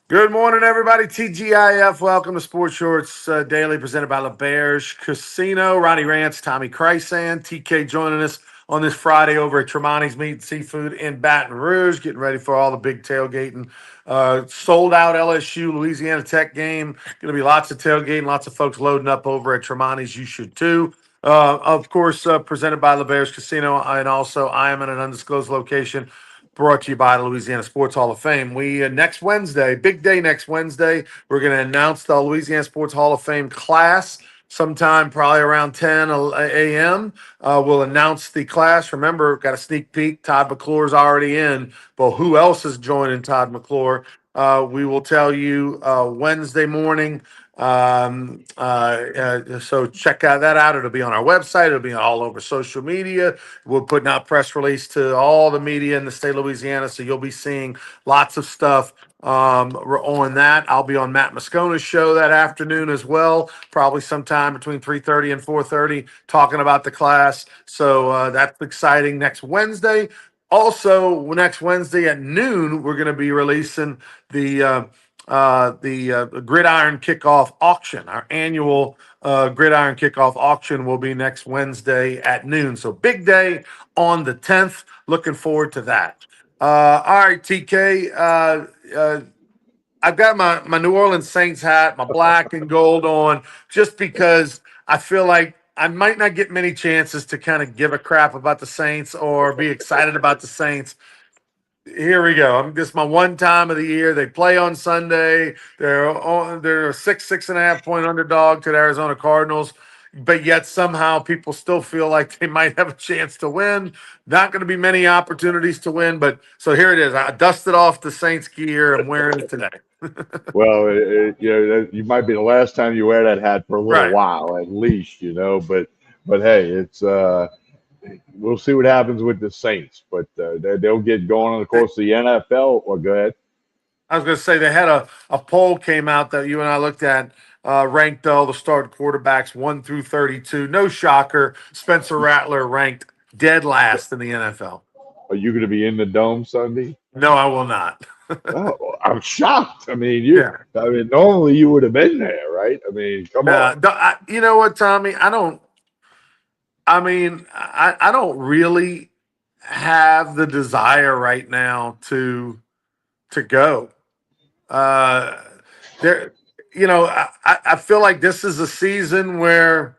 Good morning, everybody. TGIF. Welcome to Sports Shorts Daily, presented by LeBears Casino. Ronnie Rantz, Tommy Krysan, TK joining us on this Friday over at Tremonti's Meat and Seafood in Baton Rouge, getting ready for all the big tailgating. Sold out LSU Louisiana Tech game. Going to be lots of tailgating, lots of folks loading up over at Tremonti's. You should too. Of course, presented by LeBears Casino, and also I am in an undisclosed location brought to you by the Louisiana Sports Hall of Fame. We next Wednesday, big day next Wednesday, we're going to announce the Louisiana Sports Hall of Fame class sometime probably around 10 a.m. We'll announce the class. Remember, got a sneak peek. Todd McClure's already in, but who else is joining Todd McClure? We will tell you Wednesday morning. So check that out. It'll be on our website. It'll be all over social media. We're putting out press release to all the media in the state of Louisiana. So you'll be seeing lots of stuff on that. I'll be on Matt Moscona's show that afternoon as well, probably sometime between 3:30 and 4:30, talking about the class. So that's exciting. Next Wednesday. Also, next Wednesday at noon, we're going to be releasing the Gridiron Kickoff Auction. Our annual Gridiron Kickoff Auction will be next Wednesday at noon. So big day on the 10th. Looking forward to that. All right, TK. I've got my New Orleans Saints hat, my black and gold on, just because I feel like I might not get many chances to kind of give a crap about the Saints or be excited about the Saints. Here we go. I'm just my one time of the year. They play on Sunday. They're a 6.5 point underdog to the Arizona Cardinals, but yet somehow people still feel like they might have a chance to win. Not going to be many opportunities to win, but so here it is. I dusted off the Saints gear. I'm wearing it today. Well, you might be the last time you wear that hat for a little Right. while, at least, But hey, it's we'll see what happens with the Saints, but they'll get going. Of course, the NFL. Well, go ahead. I was going to say they had a poll came out that you and I looked at, ranked all the starting quarterbacks 1 through 32. No shocker. Spencer Rattler ranked dead last in the NFL. Are you going to be in the dome Sunday? No, I will not. Oh, I'm shocked. I mean, Yeah. normally you would have been there, right? I mean, come on. You know what, Tommy? I don't really have the desire right now to go. Uh, there, I feel like this is a season where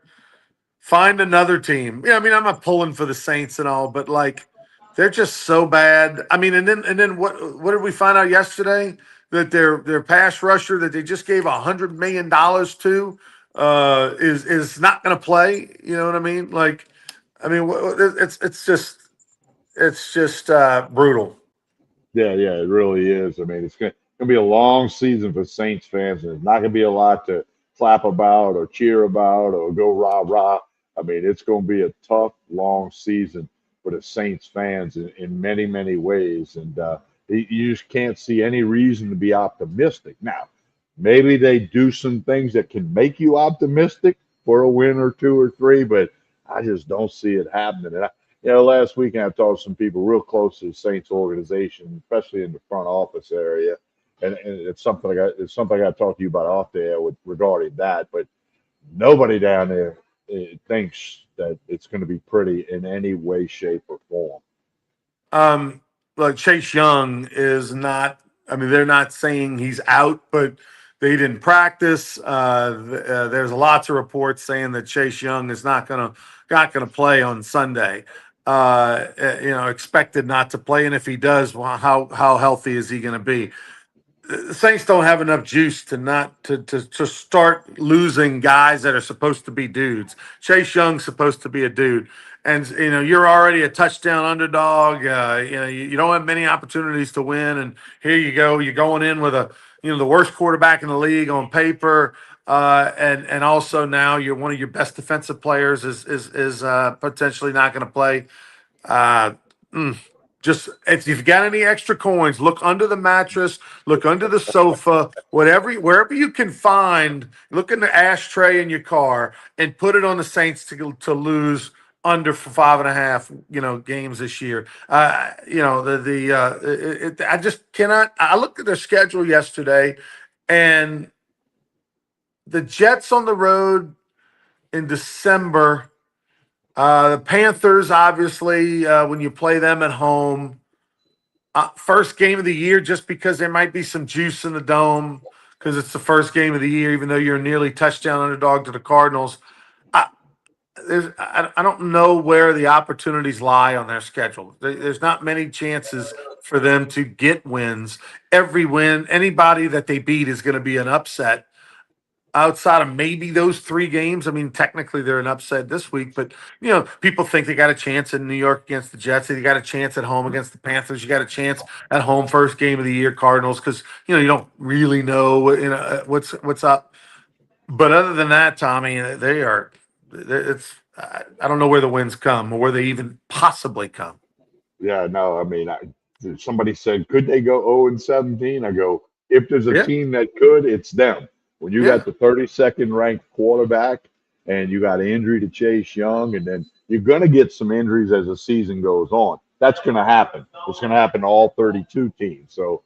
find another team. Yeah, I mean, I'm not pulling for the Saints and all, but like they're just so bad. I mean, and then what did we find out yesterday? That their pass rusher that they just gave $100 million to is not going to play. You know what I mean? Like, I mean, it's just brutal. Yeah, it really is. I mean, it's gonna be a long season for Saints fans, and it's not gonna be a lot to clap about or cheer about or go rah rah. I mean, it's gonna be a tough, long season for the Saints fans in many, many ways, and you just can't see any reason to be optimistic. Now, maybe they do some things that can make you optimistic for a win or two or three, but I just don't see it happening. Last weekend I talked to some people real close to the Saints organization, especially in the front office area, and it's something I got to talk to you about off there with regarding that. But nobody down there thinks that it's going to be pretty in any way, shape, or form. Um, like Chase Young is not. I mean, they're not saying he's out, but they didn't practice. There's lots of reports saying that Chase Young is not gonna play on Sunday. Expected not to play, and if he does, well, how healthy is he going to be? The Saints don't have enough juice to not to start losing guys that are supposed to be dudes. Chase Young's supposed to be a dude, and you're already a touchdown underdog. You don't have many opportunities to win, and here you go. You're going in with the worst quarterback in the league on paper, and also now you're one of your best defensive players is potentially not going to play. Uh, mm, just if you've got any extra coins, look under the mattress, look under the sofa, wherever you can find. Look in the ashtray in your car and put it on the Saints to lose under for 5.5, games this year. I just cannot. I looked at their schedule yesterday, and the Jets on the road in December. The Panthers, obviously, when you play them at home, first game of the year, just because there might be some juice in the dome because it's the first game of the year, even though you're a nearly touchdown underdog to the Cardinals. I, I don't know where the opportunities lie on their schedule. There's not many chances for them to get wins. Every win, anybody that they beat is going to be an upset outside of maybe those three games. I mean, technically they're an upset this week, but people think they got a chance in New York against the Jets. They got a chance at home against the Panthers. You got a chance at home first game of the year, Cardinals, because you don't really know what's up. But other than that, Tommy, they are. It's I don't know where the wins come or where they even possibly come. Yeah, no, I mean, somebody said, could they go 0-17? I go, if there's a Yeah, team that could, it's them. When you yeah. got the 32nd ranked quarterback and you got an injury to Chase Young, and then you're going to get some injuries as the season goes on. That's going to happen. It's going to happen to all 32 teams. So,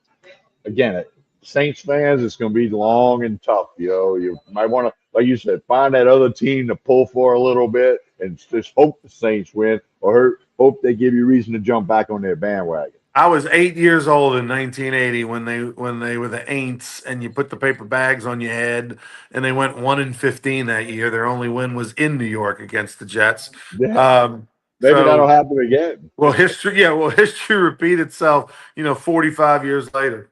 again, Saints fans, it's going to be long and tough. You might want to, like you said, find that other team to pull for a little bit and just hope the Saints win, or hope they give you reason to jump back on their bandwagon. I was 8 years old in 1980 when they were the Aints, and you put the paper bags on your head, and they went 1-15 that year. Their only win was in New York against the Jets. Yeah, Um, maybe that'll so, happen again. history repeat itself. 45 years later.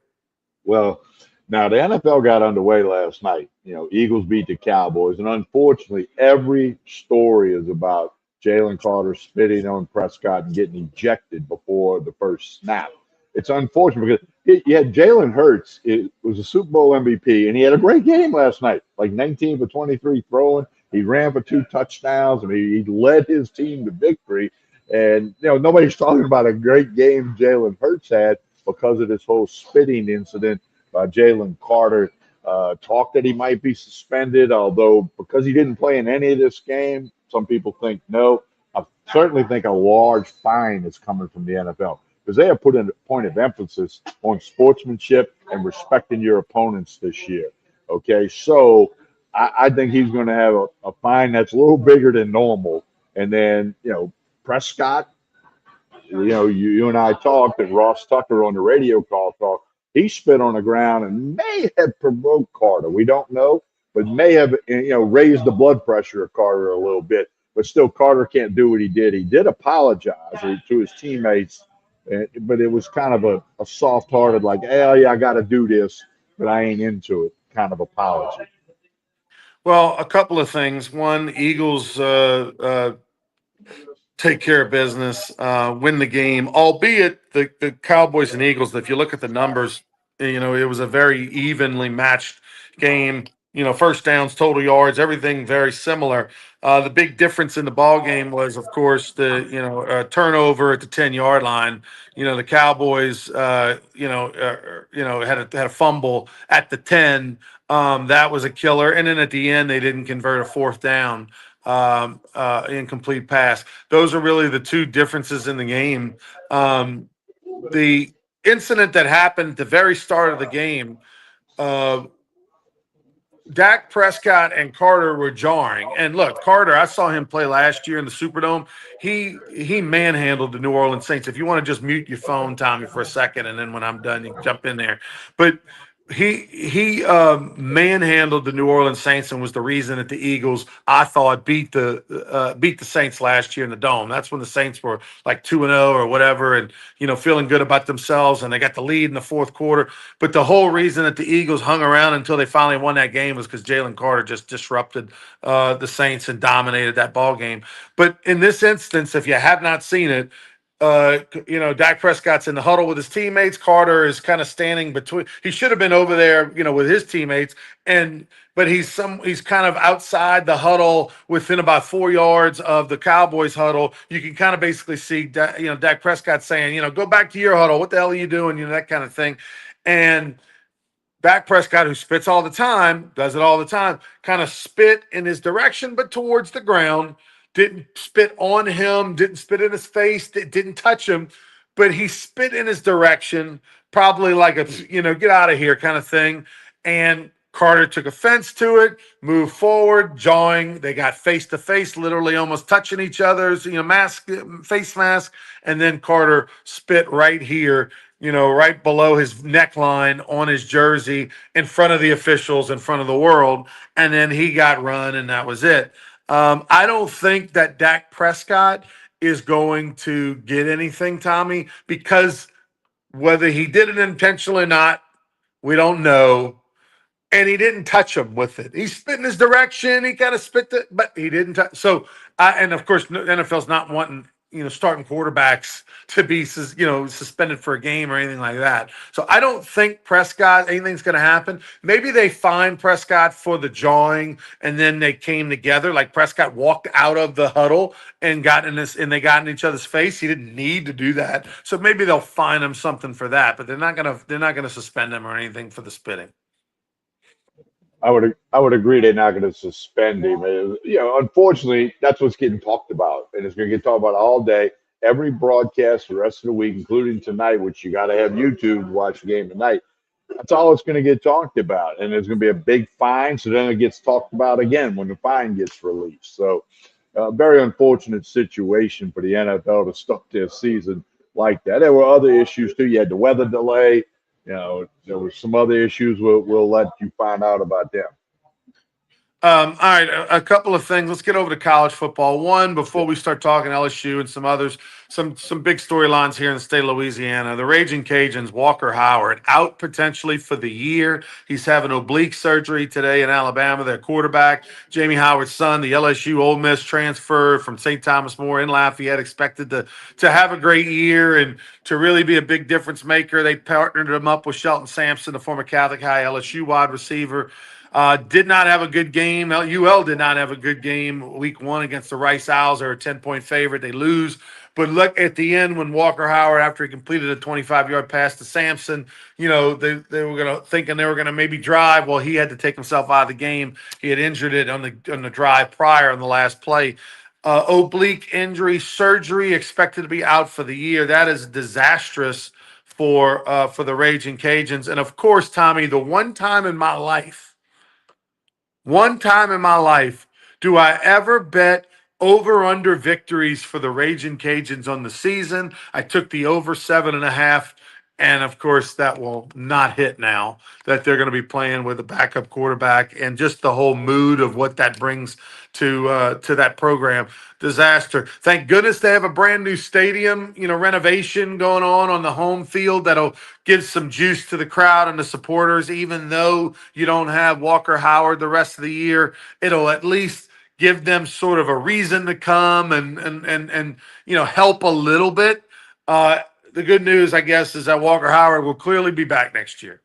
Well, now the NFL got underway last night. Eagles beat the Cowboys, and unfortunately, every story is about Jalen Carter spitting on Prescott and getting ejected before the first snap. It's unfortunate because you had Jalen Hurts. It was a Super Bowl MVP, and he had a great game last night, like 19 for 23 throwing. He ran for 2 touchdowns. I mean, he led his team to victory. And nobody's talking about a great game Jalen Hurts had because of this whole spitting incident. Jalen Carter talked that he might be suspended, although because he didn't play in any of this game, some people think no. I certainly think a large fine is coming from the NFL because they have put in a point of emphasis on sportsmanship and respecting your opponents this year. Okay, so I think he's going to have a fine that's a little bigger than normal. And then, Prescott, you and I talked, and Ross Tucker on the radio call talked. He spit on the ground and may have provoked Carter. We don't know, but may have raised the blood pressure of Carter a little bit. But still, Carter can't do what he did. He did apologize to his teammates, but it was kind of a soft-hearted, like, hey, yeah, I got to do this, but I ain't into it kind of apology. Well, a couple of things. One, Eagles take care of business, win the game, albeit the Cowboys and Eagles, if you look at the numbers, it was a very evenly matched game. First downs, total yards, everything very similar. The big difference in the ball game was, of course, the turnover at the 10-yard line. The Cowboys, had a fumble at the 10. That was a killer, and then at the end they didn't convert a fourth down incomplete pass. Those are really the two differences in the game. The incident that happened at the very start of the game, uh, Dak Prescott and Carter were jarring. And look, Carter, I saw him play last year in the Superdome. He manhandled the New Orleans Saints. If you want to just mute your phone, Tommy, for a second, and then when I'm done, you can jump in there. But he manhandled the New Orleans Saints and was the reason that the Eagles, I thought, beat the Saints last year in the Dome. That's when the Saints were like 2-0 or whatever, and feeling good about themselves, and they got the lead in the fourth quarter. But the whole reason that the Eagles hung around until they finally won that game was because Jalen Carter just disrupted the Saints and dominated that ball game. But in this instance, if you have not seen it, Dak Prescott's in the huddle with his teammates. Carter is kind of standing between. He should have been over there, with his teammates, but he's kind of outside the huddle, within about 4 yards of the Cowboys huddle. You can kind of basically see, Dak Prescott saying, go back to your huddle. What the hell are you doing? That kind of thing, and Dak Prescott, who spits all the time, does it all the time, kind of spit in his direction, but towards the ground. didn't spit on him, didn't spit in his face, didn't touch him, but he spit in his direction, probably like a, get out of here kind of thing. And Carter took offense to it, moved forward, jawing. They got face to face, literally almost touching each other's, face mask. And then Carter spit right here, right below his neckline on his jersey in front of the officials, in front of the world. And then he got run, and that was it. I don't think that Dak Prescott is going to get anything, Tommy, because whether he did it intentionally or not, we don't know. And he didn't touch him with it. He spit in his direction. He kind of spit it, but he didn't touch. So, and of course, NFL's not wanting starting quarterbacks to be suspended for a game or anything like that. So I don't think Prescott anything's going to happen. Maybe they fined Prescott for the jawing, and then they came together. Like Prescott walked out of the huddle and they got in each other's face. He didn't need to do that. So maybe they'll fine him something for that. But they're not gonna suspend him or anything for the spitting. I would agree they're not going to suspend him. Unfortunately, that's what's getting talked about, and it's going to get talked about all day, every broadcast, the rest of the week, including tonight, which you got to have YouTube to watch the game tonight. That's all it's going to get talked about, and there's going to be a big fine. So then it gets talked about again when the fine gets released. So, very unfortunate situation for the NFL to start their season like that. There were other issues too. You had the weather delay. There were some other issues. We'll let you find out about them. All right, a couple of things. Let's get over to college football. One, before we start talking LSU and some others, some big storylines here in the state of Louisiana. The Raging Cajuns, Walker Howard, out potentially for the year. He's having oblique surgery today in Alabama. Their quarterback, Jamie Howard's son, the LSU Ole Miss transfer from St. Thomas More in Lafayette, expected to have a great year and to really be a big difference maker. They partnered him up with Shelton Sampson, the former Catholic High LSU wide receiver. Did not have a good game. UL did not have a good game week one against the Rice Owls. They're a 10-point favorite. They lose. But look at the end when Walker Howard, after he completed a 25-yard pass to Sampson, they were thinking they were gonna maybe drive. Well, he had to take himself out of the game. He had injured it on the drive prior on the last play. Oblique injury, surgery, expected to be out for the year. That is disastrous for the Raging Cajuns. And of course, Tommy, the one time in my life do I ever bet over-under victories for the Raging Cajuns on the season. I took the over 7.5, and of course that will not hit now that they're going to be playing with a backup quarterback, and just the whole mood of what that brings to that program. Disaster. Thank goodness they have a brand new stadium, renovation going on the home field that'll give some juice to the crowd and the supporters. Even though you don't have Walker Howard the rest of the year, it'll at least give them sort of a reason to come and help a little bit. The good news, I guess, is that Walker Howard will clearly be back next year.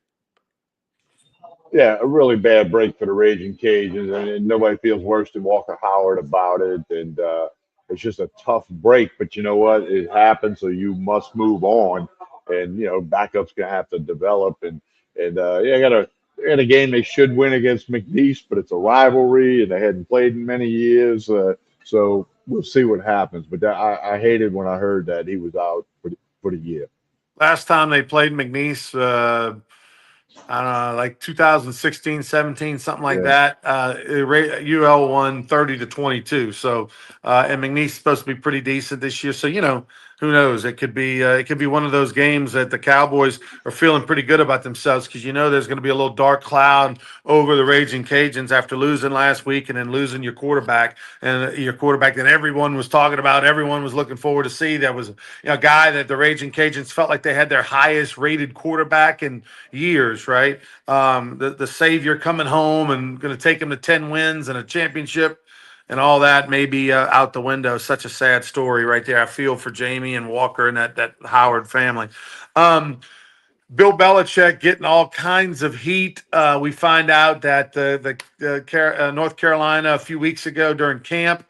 Yeah, a really bad break for the Raging Cajuns, and nobody feels worse than Walker Howard about it. And it's just a tough break, but you know what? It happens, so you must move on. And backup's gonna have to develop. And got a game they should win against McNeese, but it's a rivalry, and they hadn't played in many years. So we'll see what happens. But I hated when I heard that he was out for the year. Last time they played McNeese, I don't know, like 2016, 17, something like that. UL won 30-22. So, and McNeese is supposed to be pretty decent this year. So, who knows? It could be one of those games that the Cowboys are feeling pretty good about themselves, because there's going to be a little dark cloud over the Raging Cajuns after losing last week and then losing your quarterback, and your quarterback that everyone was talking about, everyone was looking forward to see. That was a guy that the Raging Cajuns felt like they had their highest rated quarterback in years, right? The savior coming home and going to take him to 10 wins and a championship. And all that may be out the window. Such a sad story right there. I feel for Jamie and Walker and that Howard family. Bill Belichick getting all kinds of heat. We find out that North Carolina a few weeks ago during camp,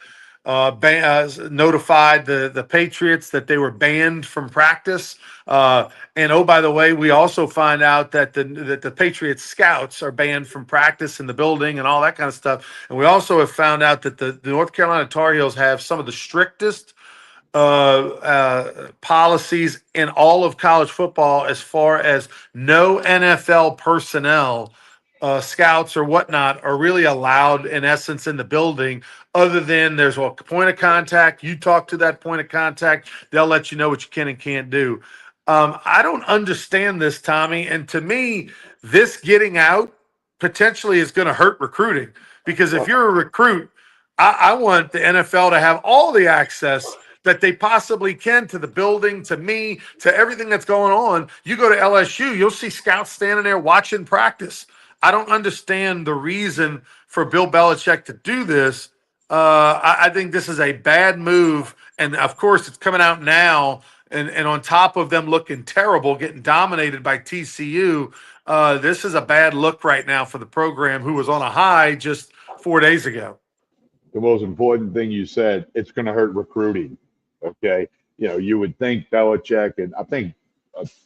notified the Patriots that they were banned from practice. And oh, by the way, we also find out that the Patriots scouts are banned from practice in the building and all that kind of stuff. And we also have found out that the North Carolina Tar Heels have some of the strictest policies in all of college football as far as no NFL personnel, scouts or whatnot, are really allowed in essence in the building, other than there's a point of contact. You talk to that point of contact, they'll let you know what you can and can't do. I don't understand this, Tommy. And to me, this getting out potentially is going to hurt recruiting, because if you're a recruit, I want the NFL to have all the access that they possibly can to the building, to me, to everything that's going on. You go to LSU, you'll see scouts standing there watching practice. I don't understand the reason for Bill Belichick to do this. I think this is a bad move. And of course, it's coming out now. And on top of them looking terrible, getting dominated by TCU, this is a bad look right now for the program, who was on a high just 4 days ago. The most important thing you said, it's going to hurt recruiting. Okay. You would think Belichick, and I think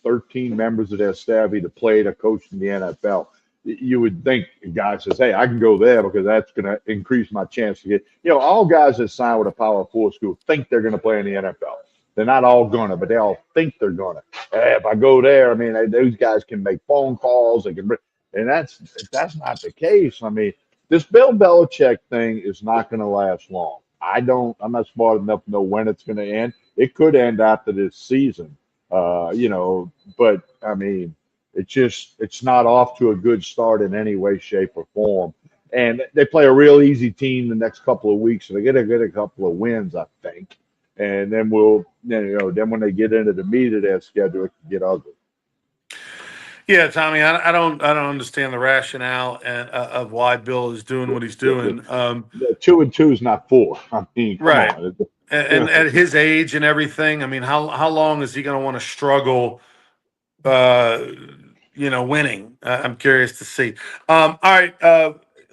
13 members of their staff either played or coached in the NFL. You would think a guy says, hey, I can go there because that's going to increase my chance to get, all guys that sign with a Power 4 school think they're going to play in the NFL. They're not all going to, but they all think they're going to. Hey, if I go there, I mean, those guys can make phone calls. They can, and that's not the case. I mean, this Bill Belichick thing is not going to last long. I'm not smart enough to know when it's going to end. It could end after this season, but I mean, it's not off to a good start in any way, shape, or form. And they play a real easy team the next couple of weeks. So they get a couple of wins, I think. And then then when they get into the meat of their schedule, it can get ugly. Yeah, Tommy, I don't understand the rationale of why Bill is doing what he's doing. 2-2 is not 4. I mean, come Right. on. And at his age and everything, I mean, how long is he going to want to struggle, winning? I'm curious to see. All right.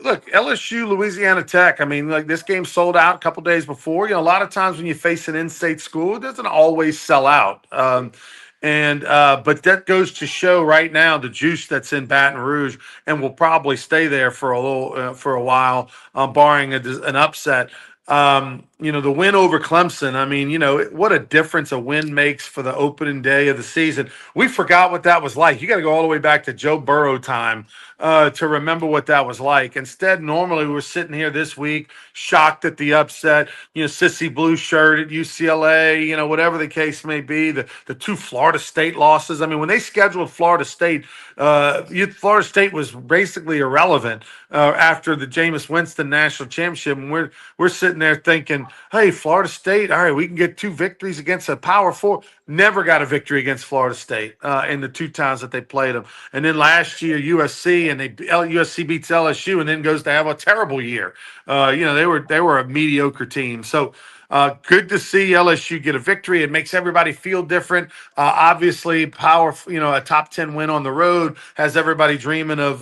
Look, LSU, Louisiana Tech. I mean, like, this game sold out a couple days before. A lot of times when you face an in-state school, it doesn't always sell out. But that goes to show right now the juice that's in Baton Rouge, and will probably stay there for a while, barring an upset. The win over Clemson. I mean, what a difference a win makes for the opening day of the season. We forgot what that was like. You got to go all the way back to Joe Burrow time to remember what that was like. Instead, normally we're sitting here this week shocked at the upset. Sissy blue shirt at UCLA. Whatever the case may be. The two Florida State losses. I mean, when they scheduled Florida State, Florida State was basically irrelevant after the Jameis Winston national championship, and we're sitting there thinking, hey, Florida State, all right, we can get 2 victories against a Power 4. Never got a victory against Florida State in the 2 times that they played them. And then last year, USC, and USC beats LSU and then goes to have a terrible year. They were a mediocre team. So good to see LSU get a victory. It makes everybody feel different. Obviously, a top 10 win on the road has everybody dreaming of,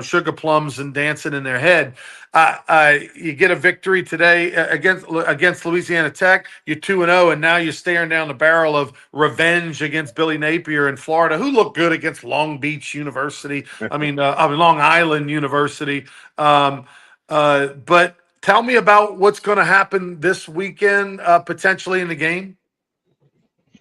sugar plums and dancing in their head. You get a victory today against Louisiana Tech. You're 2-0, and now you're staring down the barrel of revenge against Billy Napier in Florida, who looked good against Long Beach University. Long Island University. But tell me about what's going to happen this weekend, potentially in the game.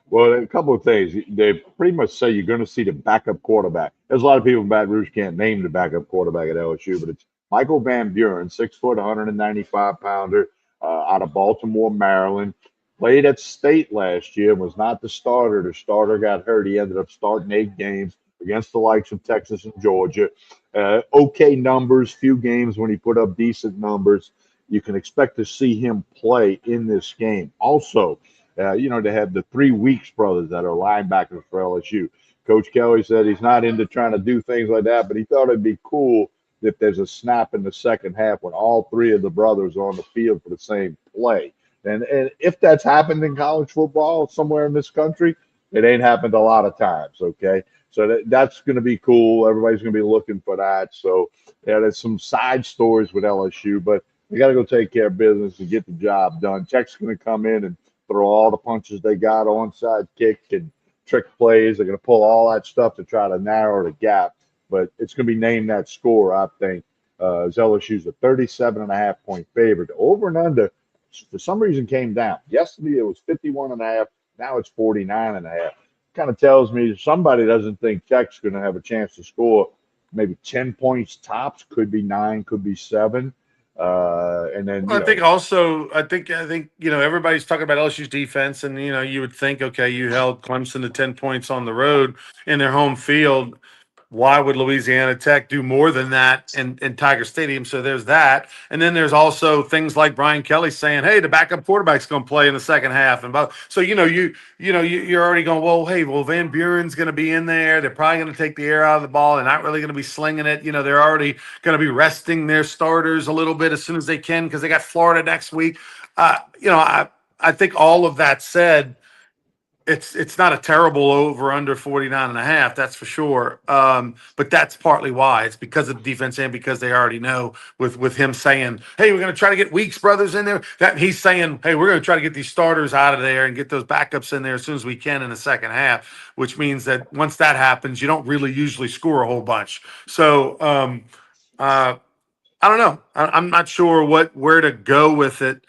Well, a couple of things. They pretty much say you're going to see the backup quarterback. There's a lot of people in Baton Rouge can't name the backup quarterback at LSU, but it's Michael Van Buren, 6 foot, 195-pounder, out of Baltimore, Maryland. Played at State last year, was not the starter. The starter got hurt. He ended up starting 8 games against the likes of Texas and Georgia. Okay numbers, few games when he put up decent numbers. You can expect to see him play in this game. Also, they have the 3 Weeks brothers that are linebackers for LSU. Coach Kelly said he's not into trying to do things like that, but he thought it'd be cool if there's a snap in the second half when all 3 of the brothers are on the field for the same play. And if that's happened in college football somewhere in this country, it ain't happened a lot of times, okay? So that's going to be cool. Everybody's going to be looking for that. So, there's some side stories with LSU, but They got to go take care of business and get the job done. Tech's going to come in and throw all the punches they got, onside kick and trick plays. They're going to pull all that stuff to try to narrow the gap. But it's going to be named that score, I think. As LSU's a 37.5 point favorite. Over and under, for some reason, came down. Yesterday it was 51.5. Now it's 49.5. Kind of tells me somebody doesn't think Tech's going to have a chance to score maybe 10 points tops. Could be 9, could be 7. And then, I think also, I think everybody's talking about LSU's defense, and you would think, okay, you held Clemson to 10 points on the road in their home field. Why would Louisiana Tech do more than that in Tiger Stadium? So there's that, and then there's also things like Brian Kelly saying, "Hey, the backup quarterback's going to play in the second half," and so you're already going, "Well, hey, Van Buren's going to be in there. They're probably going to take the air out of the ball. They're not really going to be slinging it. They're already going to be resting their starters a little bit as soon as they can because they got Florida next week." I think all of that said, it's not a terrible over under 49.5, that's for sure. But that's partly why. It's because of the defense and because they already know with him saying, "Hey, we're going to try to get Weeks brothers in there." That he's saying, "Hey, we're going to try to get these starters out of there and get those backups in there as soon as we can in the second half," which means that once that happens, you don't really usually score a whole bunch. So I don't know. I'm not sure where to go with it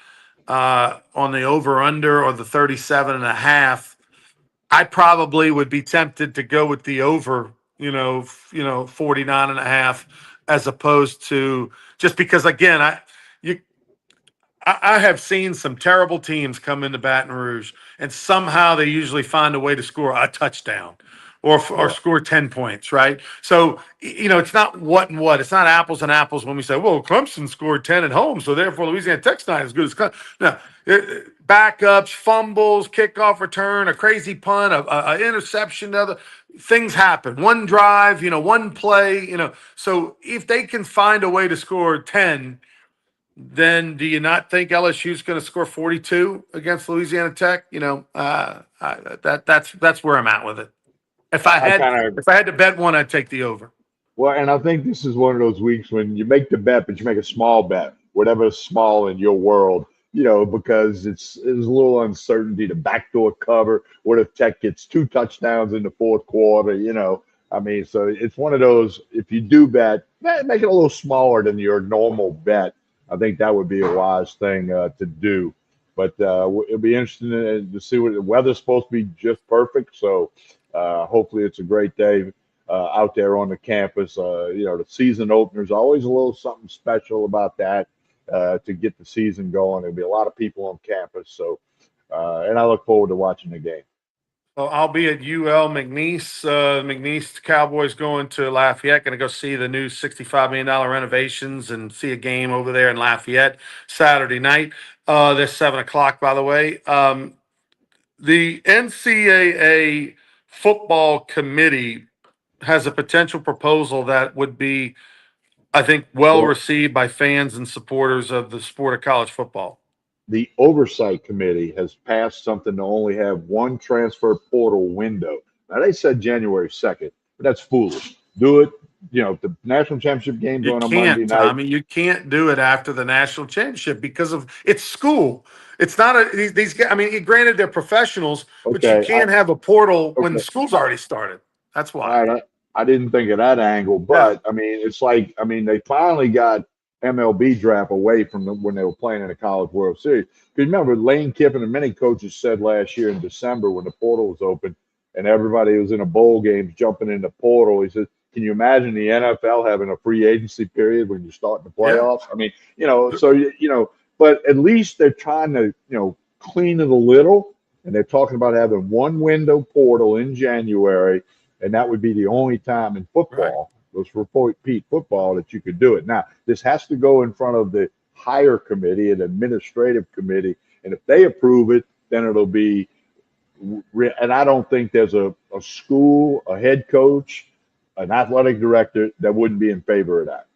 on the over under or the 37.5. I probably would be tempted to go with the over, 49.5, as opposed to, just because, again, you I have seen some terrible teams come into Baton Rouge, and somehow they usually find a way to score a touchdown or yeah, score 10 points, right? So, it's not what and what. It's not apples and apples when we say, well, Clemson scored 10 at home, so therefore Louisiana Tech's not as good as Clemson. No, backups, fumbles, kickoff return, a crazy punt, a interception, other things happen. One drive, one play, So if they can find a way to score 10, then do you not think LSU is going to score 42 against Louisiana Tech? That's where I'm at with it. If I I had kind of if I had to bet one, I'd take the over. Well, and I think this is one of those weeks when you make the bet, but you make a small bet, whatever is small in your world, because it's a little uncertainty, the backdoor cover. What if Tech gets 2 touchdowns in the fourth quarter? I mean, so it's one of those. If you do bet, make it a little smaller than your normal bet. I think that would be a wise thing to do. But it'll be interesting to see what the weather's supposed to be just perfect. So hopefully it's a great day out there on the campus. The season opener is always a little something special about that to get the season going. There'll be a lot of people on campus. So, and I look forward to watching the game. Well, I'll be at UL McNeese. McNeese Cowboys going to Lafayette. Going to go see the new $65 million renovations and see a game over there in Lafayette Saturday night. This 7 o'clock, by the way. The NCAA football committee has a potential proposal that would be, I think, well Well, received by fans and supporters of the sport of college football. the oversight committee has passed something to only have one transfer portal window. Now they said January 2nd, but that's foolish. Do it. The national championship game You going on Monday can't, night. Tommy. You can't do it after the national championship because of it's school. It's not these guys. I mean, granted they're professionals, but you Okay, can't have a portal when the okay. school's already started. That's All why. right, I didn't think of that angle, Yeah. but I mean, it's like they finally got MLB draft away from them when they were playing in the College World Series. Because remember, Lane Kiffin and many coaches said last year in December when the portal was open and everybody was in a bowl games jumping in the portal. He said, "Can you imagine the NFL having a free agency period when you start the Yeah. playoffs?" I mean, so but at least they're trying to clean it a little, and they're talking about having one window portal in January, and that would be the only time in Right. football, let's repeat football, that you could do it. Now, this has to go in front of the hire committee and administrative committee, and if they approve it, then it'll be. And I don't think there's a school, a head coach, an athletic director that wouldn't be in favor of that.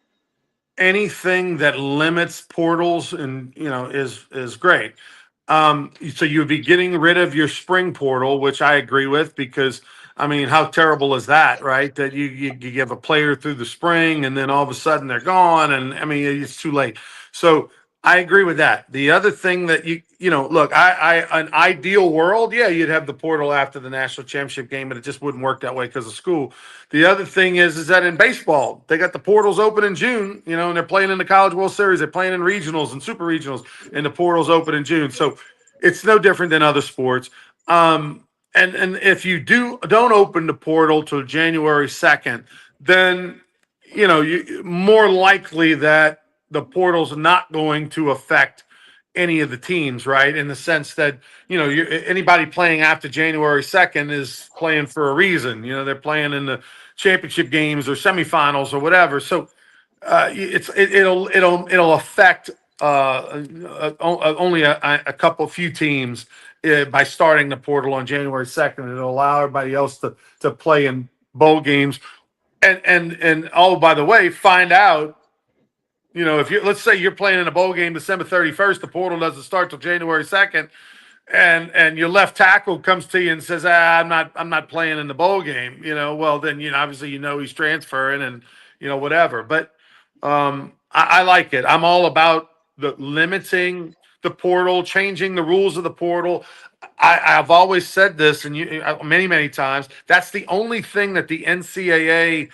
Anything that limits portals and is great. So you'd be getting rid of your spring portal, which I agree with because I mean, how terrible is that, right? That you give a player through the spring and then all of a sudden they're gone, and I mean it's too late. So I agree with that. The other thing that look, an ideal world, yeah, you'd have the portal after the national championship game, but it just wouldn't work that way because of school. The other thing is that in baseball, they got the portals open in June, and they're playing in the College World Series, they're playing in regionals and super regionals, and the portals open in June. So it's no different than other sports. And if you don't open the portal till January 2nd, then you more likely that the portal's not going to affect any of the teams, right? In the sense that anybody playing after January 2nd is playing for a reason. They're playing in the championship games or semifinals or whatever. So it'll affect only a few teams by starting the portal on January 2nd. It'll allow everybody else to play in bowl games. And oh, by the way, find out, if let's say you're playing in a bowl game December 31st, the portal doesn't start till January 2nd, and your left tackle comes to you and says, I'm not playing in the bowl game, well then obviously he's transferring and whatever. But I like it. I'm all about the limiting the portal, changing the rules of the portal. I've always said this, and many, many times. That's the only thing that the NCAA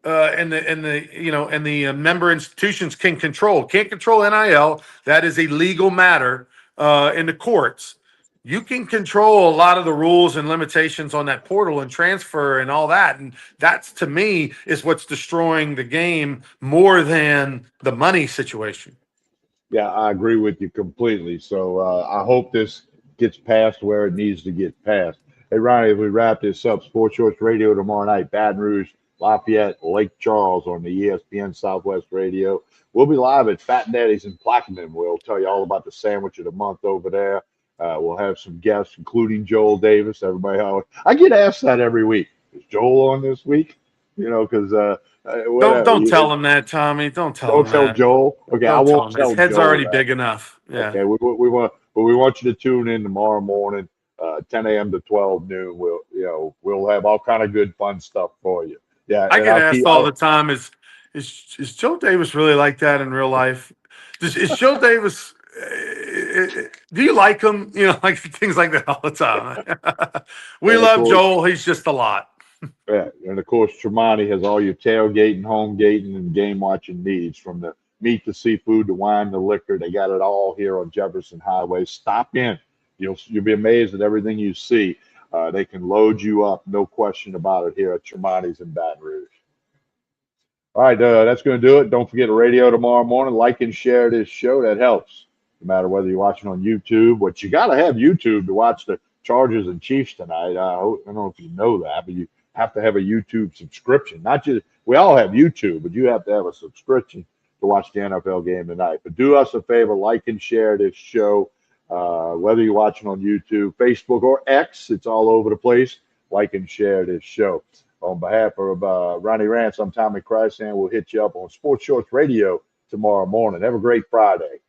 and the member institutions can control. Can't control NIL. That is a legal matter in the courts. You can control a lot of the rules and limitations on that portal and transfer and all that. And that's, to me, is what's destroying the game more than the money situation. Yeah, I agree with you completely. So I hope this gets past where it needs to get past. Hey, Ronnie, as we wrap this up, Sports Shorts Radio tomorrow night, Baton Rouge, Lafayette, Lake Charles on the ESPN Southwest Radio. We'll be live at Fat Daddy's in Plaquemine. We'll tell you all about the sandwich of the month over there. We'll have some guests, including Joel Davis. Everybody, I get asked that every week. Is Joel on this week? Because don't tell him that, Tommy. Don't tell him tell that. Joel. Okay, Don't I won't tell him. tell His head's Joel already that. big enough. Yeah. Okay, we want you to tune in tomorrow morning, 10 a.m. to 12 noon. We'll have all kind of good fun stuff for you. Yeah, I get asked all the time, is Joe Davis really like that in real life? Is Joe Davis? Do you like him? Like things like that all the time. We love Joel. He's just a lot. Yeah, and of course, Tremonti has all your tailgating, home gating, and game watching needs, from the meat to seafood to wine to liquor. They got it all here on Jefferson Highway. Stop in. You'll be amazed at everything you see. They can load you up, no question about it, here at Tremonti's in Baton Rouge. All right, that's going to do it. Don't forget the radio tomorrow morning. Like and share this show. That helps. No matter whether you're watching on YouTube, but you got to have YouTube to watch the Chargers and Chiefs tonight. I don't know if you know that, but you have to have a YouTube subscription. Not just, we all have YouTube, but you have to have a subscription to watch the NFL game tonight. But do us a favor, like and share this show, whether you're watching on YouTube, Facebook, or X. It's all over the place. Like and share this show. On behalf of Ronnie Rantz, I'm Tommy Krysan. We'll hit you up on Sports Shorts Radio tomorrow morning. Have a great Friday.